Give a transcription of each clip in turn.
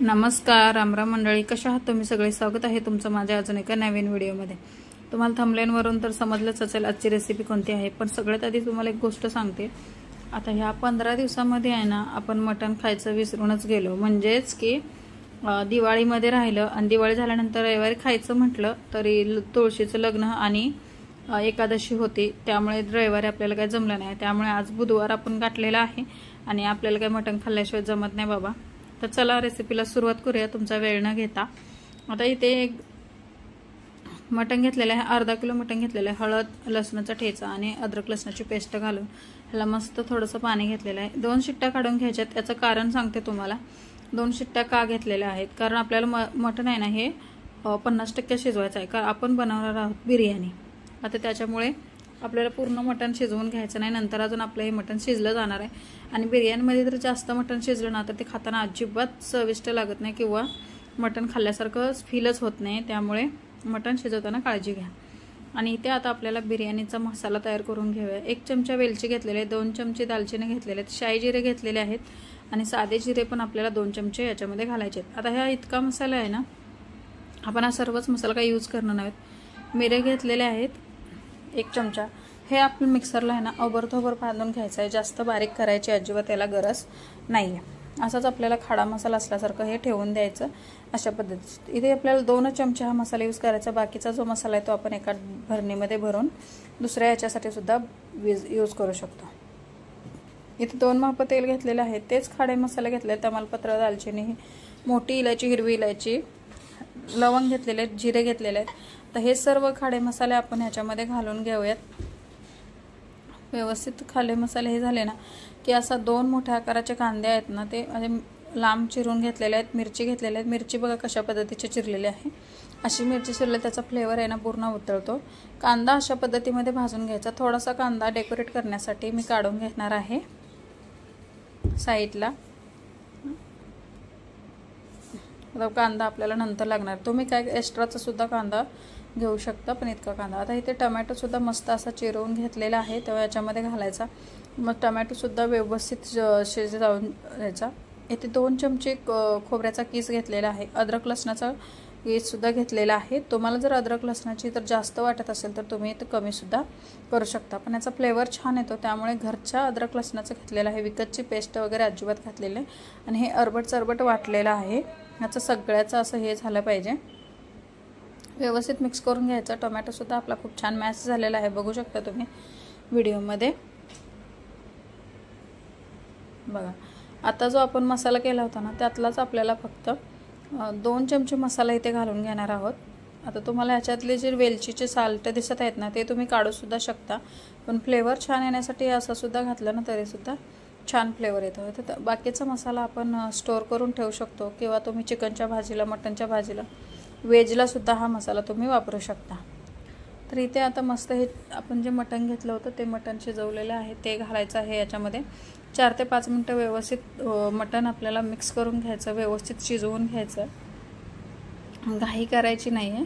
नमस्कार रामराम मंडळी, कशा आहात तुम्ही सगळे? स्वागत आहे तुमचं माझ्या अजून एका नवीन व्हिडिओमध्ये। तुम्हाला थंबनेलवरून तर समजलंच असेल आजची रेसिपी कोणती आहे, पण सगळ्यात आधी तुम्हाला एक गोष्ट सांगते। आता ह्या 15 दिवसामध्ये आहे ना, आपण मटण खायचं विसरूनच गेलो। म्हणजेच की दिवाळीमध्ये राहिलं आणि दिवाळी झाल्यानंतर रविवारी खायचं म्हटलं तरी तुळशीचं लग्न आणि एकादशी होती, त्यामुळे रविवारी आपल्याला काही जमलं नाही। त्यामुळे आज बुधवार आपण गाठलेला आहे आणि आपल्याला काही मटण खाल्ल्याशिवाय जमत नाही बाबा। तर चला रेसिपीला सुरुवात करूया तुमचा वेळ न घेता। आता इथे एक मटण घेतलेलं आहे, अर्धा किलो मटण घेतलेलं आहे। हळद, लसणाचा ठेचा आणि अद्रक लसणाची पेस्ट घालून ह्याला मस्त थोडंसं पाणी घेतलेलं आहे। 2 शिट्ट्या काढून घ्यायच्यात। याचं कारण सांगते तुम्हाला। 2 शिट्ट्या का घेतलेल्या आहेत, कारण आपल्याला मटण आहे ना हे 50% शिजवायचं आहे, कारण आपण बनवणार आहोत बिर्याणी। आता त्याच्यामुळे आपल्याला पूर्ण मटण शिजवून घ्यायचं नाही, नंतर अजून आपलं हे मटण शिजलं जाणार आहे। आणि बिर्याणीमध्ये जर जास्त मटण शिजलं ना तर ते खाताना अजिबात चविष्ट लागत नाही किंवा मटण खाल्ल्यासारखं फीलच होत नाही। त्यामुळे मटण शिजवताना काळजी घ्या। आणि इथे आता आपल्याला बिर्याणीचा मसाला तयार करून घेऊया। 1 चमचा वेलची घेतलेले आहे, 2 चमचे दालचिनी घेतलेले आहेत, शाई जिरे घेतलेले आहेत आणि साधे जिरे पण आपल्याला 2 चमचे याच्यामध्ये घालायचे आहेत। आता ह्या इतका मसाला आहे ना, आपण हा सर्वच मसाला काही यूज करणार नाहीत। मिरे घेतलेले आहेत 1 चमचा। हे आपण मिक्सरला आहे ना ओबरधोबर भाजून घ्यायचं आहे, जास्त बारीक करायची अजिबात त्याला गरज नाही आहे। असाच आपल्याला खडा मसाला असल्यासारखं हे ठेवून द्यायचं अशा पद्धतीने। इथे आपल्याला 2 चमचे हा मसाला यूज करायचा, बाकीचा जो मसाला आहे तो आपण एका भरणीमध्ये भरून दुसऱ्या याच्यासाठी सुद्धा यूज करू शकतो। इथे 2 माप तेल घेतलेले आहे, तेच खडे मसाले घेतले, तमालपत्र, दालचिनी, मोठी इलायची, हिरवी इलायची, लवंग घेतलेले आहेत, जिरे घेतलेले आहेत। तर हे सर्व खडे मसाले आपण ह्याच्यामध्ये घालून घेऊयात। व्यवस्थित खडे मसाले हे झाले ना की असा 2 मोठ्या आकाराचे कांदे आहेत ना ते लांब चिरून घेतलेले आहेत, मिरची घेतलेले आहेत। मिरची बघा कशा पद्धतीची चिरलेली आहे, अशी मिरची चिरले त्याचा फ्लेवर आहे ना पूर्ण उतरतो। कांदा अशा पद्धतीमध्ये भाजून घ्यायचा। थोडासा कांदा डेकोरेट करण्यासाठी मी काढून घेणार आहे साईडला। कांदा आपल्याला नंतर लागणार, तुम्ही काय एक्स्ट्राचा सुद्धा कांदा घेऊ शकता, पण इतका कांदा। आता इथे टोमॅटो सुद्धा मस्त असा चिरवून घेतलेला आहे, तेव्हा याच्यामध्ये घालायचा। मग टोमॅटो सुद्धा व्यवस्थित शिजवून घ्यायचा। इथे 2 चमचे खोबऱ्याचा किस घेतलेला आहे, अद्रक लसणाचा किस सुद्धा घेतलेला आहे। तुम्हाला जर अद्रक लसणाची तर जास्त वाटत असेल तर तुम्ही ते कमी सुद्धा करू शकता, पण याचा फ्लेवर छान येतो। त्यामुळे घरच्या अद्रक लसणाचं घेतलेलं आहे, विकतची पेस्ट वगैरे अजिबात घातलेलं आहे। आणि हे अरबट चरबट वाटलेलं आहे, याचं सगळ्याचं असं हे झालं पाहिजे। व्यवस्थित मिक्स करून घ्यायचं। टोमॅटो सुद्धा आपला खूप छान मॅश झालेला आहे, बघू शकता तुम्ही व्हिडिओमध्ये। बघा आता जो आपण मसाला केला होता ना त्यातलाच आपल्याला फक्त 2 चमचे मसाला इथे घालून घेणार आहोत। आता तुम्हाला याच्यातले जे वेलचीचे साल्ट दिसत आहेत ना ते तुम्ही काढू सुद्धा शकता, पण फ्लेवर छान येण्यासाठी असं सुद्धा घातलं ना तरी सुद्धा छान फ्लेवर येतो। तर बाकीचा मसाला आपण स्टोर करून ठेवू शकतो किंवा तुम्ही चिकनच्या भाजीला, मटनच्या भाजीला, वेजला सुद्धा हा मसाला तुम्ही वापरू शकता। तर इथे आता मस्त हे आपण जे मटण घेतलं होतं ते मटण शिजवलेलं आहे ते घालायचं आहे याच्यामध्ये। 4 ते 5 मिनिटं व्यवस्थित मटण आपल्याला मिक्स करून घ्यायचं, व्यवस्थित शिजवून घ्यायचं, घाई करायची नाही आहे।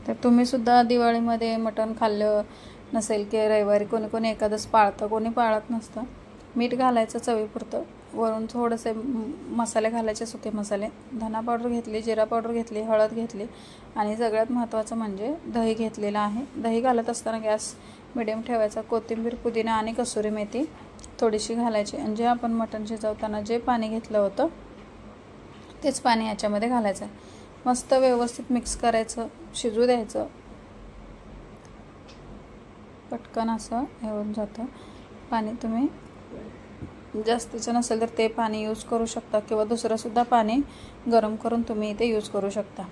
तर तुम्ही सुद्धा दिवाळीमध्ये मटण खाल्लं नसेल की रविवारी कोणी कोणी एकादश पाळतं, कोणी पाळत नसतं। मीठ घालायचं चवीपुरतं, वरून थोडेसे मसाले घालायचे, सुके मसाले, धना पावडर घेतली, जिरा पावडर घेतली, हळद घेतली आणि सगळ्यात महत्त्वाचं म्हणजे दही घेतलेलं आहे। दही घालत असताना गॅस मिडियम ठेवायचा। कोथिंबीर, पुदिना आणि कसुरी मेथी थोडीशी घालायची आणि जे आपण मटण शिजवताना जे पाणी घेतलं होतं तेच पाणी याच्यामध्ये घालायचं आहे। मस्त व्यवस्थित मिक्स करायचं, शिजू द्यायचं। पटकन असं येऊन जातं पाणी। तुम्ही जास्तीचं नसेल तर ते पाणी यूज करू शकता किंवा दुसरं सुद्धा पाणी गरम करून तुम्ही इथे यूज करू शकता।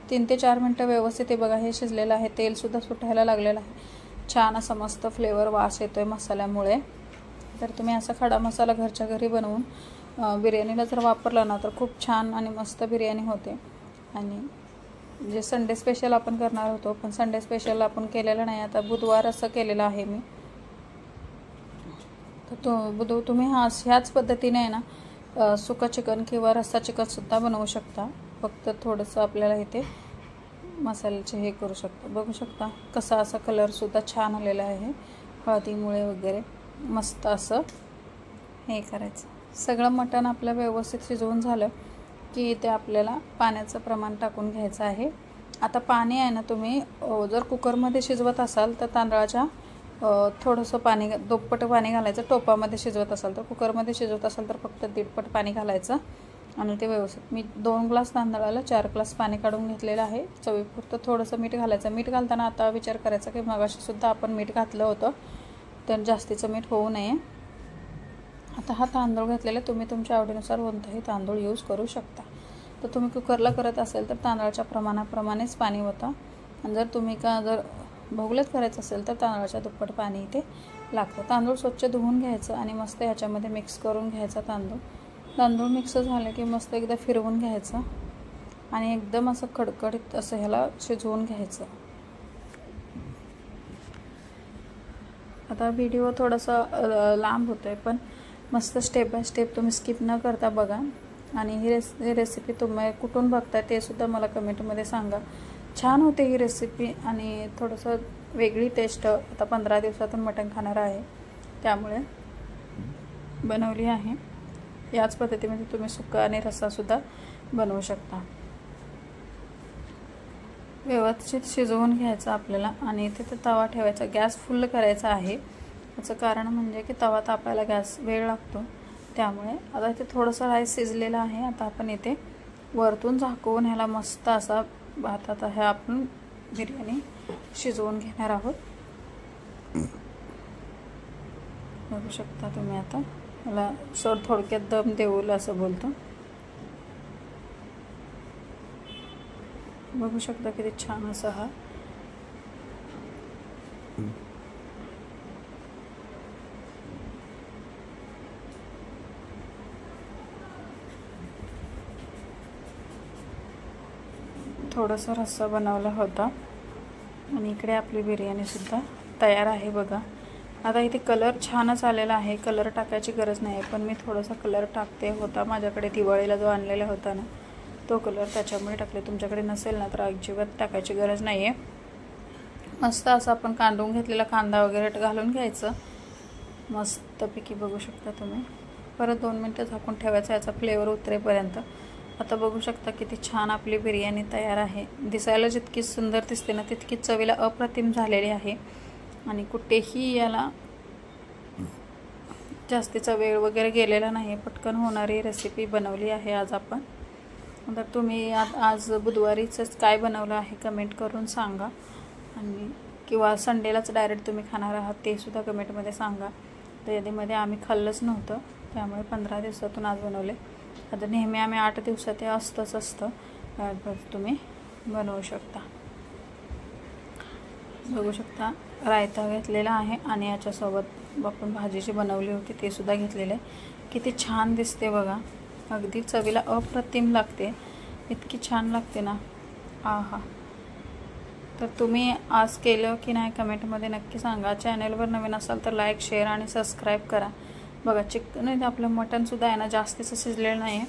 3 ते 4 मिनिटं व्यवस्थित हे बघा हे शिजलेलं आहे, तेल सुद्धा सुटायला लागलेलं आहे, छान असा मस्त फ्लेवर वास येतोय मसाल्यामुळे। तर तुम्ही असा खडा मसाला घरच्या घरी बनवून बिर्याणीला जर वापरला ना तर खूप छान आणि मस्त बिर्याणी होते। आणि जे संडे स्पेशल आपण करणार होतो, पण संडे स्पेशल आपण केलेलं नाही, आता बुधवार असं केलेलं आहे मी। तर तुम्ही ह्याच पद्धतीने आहे ना सुका चिकन किंवा रस्सा चिकन सुद्धा बनवू शकता। फक्त थोडंसं आपल्याला इथे मसाल्याचे हे करू शकता। बघू शकता कसा असा कलर सुद्धा छान आलेला आहे हळदीमुळे वगैरे, मस्त असं हे करायचं। सगळं मटण आपलं व्यवस्थित शिजवून झालं की इथे आपल्याला पाण्याचं प्रमाण टाकून घ्यायचं आहे। आता पाणी आहे ना, तुम्ही जर कुकरमध्ये शिजवत असाल तर तांदळाच्या थोडंसं पाणी, दुप्पट पाणी घालायचं। टोपामध्ये शिजवत असाल तर, कुकरमध्ये शिजवत असाल तर फक्त दीडपट पाणी घालायचं आणि ते व्यवस्थित, मी 2 ग्लास तांदळाला 4 ग्लास पाणी काढून घेतलेलं आहे। चवीपुरतं थोडंसं मीठ घालायचं। मीठ घालताना आता विचार करायचा की मगाशी सुद्धा आपण मीठ घातलं होतं, तर जास्तीचं मीठ होऊ नये। आता हा तांदूळ घातलेला, तुम्ही तुमच्या आवडीनुसार कोणताही तांदूळ यूज करू शकता। तर तुम्ही कुकरला करत असेल तर तांदळाच्या प्रमाणाप्रमाणेच पाणी होतं, आणि जर तुम्ही जर भगुल्यात करायचं असेल तर तांदळाच्या दुप्पट पाणी इथे लागतं। तांदूळ स्वच्छ धुवून घ्यायचं आणि मस्त ह्याच्यामध्ये मिक्स करून घ्यायचा तांदूळ मिक्स झालं की मस्त एकदा फिरवून घ्यायचं आणि एकदम असं कडकडीत असं ह्याला शिजवून घ्यायचं। आता व्हिडिओ थोडासा लांब होतोय, पण मस्त स्टेप बाय स्टेप तुम्ही स्किप न करता बघा। आणि ही रेसिपी तुम्ही कुठून बघताय ते सुद्धा मला कमेंटमध्ये सांगा। छान होते ही रेसिपी आणि थोडंसं वेगळी टेस्ट, आता 15 दिवसातून मटण खाणार आहे त्यामुळे बनवली आहे। याच पद्धतीने तुम्ही सुक्का आणि रस्सासुद्धा बनवू शकता। व्यवस्थित शिजवून घ्यायचं आपल्याला आणि तिथे तवा ठेवायचा। गॅस फुल करायचा आहे, याचं कारण म्हणजे की तवा तापायला गॅस वेळ लागतो त्यामुळे। आता इथे थोडंसं राईस शिजलेलं आहे। आता आपण इथे वरतून झाकवून ह्याला मस्त असा भातात आहे आपण बिर्याणी शिजवून घेणार आहोत। बघू शकता तुम्ही, आता ह्याला थोडक्यात दम देऊल असं बोलतो। बघू शकता किती छान असं हा थोडासा रस्सा बनवला होता आणि इकडे आपली बिर्याणी सुद्धा तयार आहे बघा। आता इथे कलर छानच आलेला आहे, कलर टाकायची गरज नाही, पण मी थोडासा कलर टाकते होता माझ्याकडे दिवाळीला जो आणलेला होता ना तो कलर, त्याच्यामुळे टाकले। तुमच्याकडे नसेल ना तर अजिबात टाकायची गरज नाही आहे। मस्त असं आपण कांडून घेतलेला कांदा वगैरे घालून घ्यायचं मस्तपैकी। बघू शकता तुम्ही, परत 2 मिनटं झाकून ठेवायचं याचा फ्लेवर उतरेपर्यंत। आता बघू शकता किती छान आपली बिर्याणी तयार आहे। दिसायला जितकी सुंदर दिसते ना तितकी चवीला अप्रतिम झालेली आहे आणि कुठेही याला जास्तीचा वेळ वगैरे गेलेला नाही, पटकन होणारी रेसिपी बनवली आहे आज आपण। तर तुम्ही आज बुधवारीच काय बनवलं आहे कमेंट करून सांगा, आणि किंवा संडेलाच डायरेक्ट तुम्ही खाणार आहात ते सुद्धा कमेंटमध्ये सांगा। तर यादीमध्ये आम्ही खाल्लंच नव्हतं त्यामुळे 15 दिवसातून आज बनवले। आता नेहमी आम्ही 8 दिवसात ते असतं, तुम्ही बनवू शकता। बघू शकता रायता घेतलेला आहे आणि याच्यासोबत आपण भाजी जी बनवली होती ते सुद्धा घेतलेले। किती छान दिसते बघा, अगदी चवीला अप्रतिम लागते, इतकी छान लागते ना, आहा। तर तुम्ही आज केलं की नाही कमेंटमध्ये नक्की सांगा। चॅनलवर नवीन असाल तर लाईक, शेअर आणि सबस्क्राईब करा। बघा चिकन आपलं मटणसुद्धा आहे ना जास्तीचं शिजलेलं नाही आहे।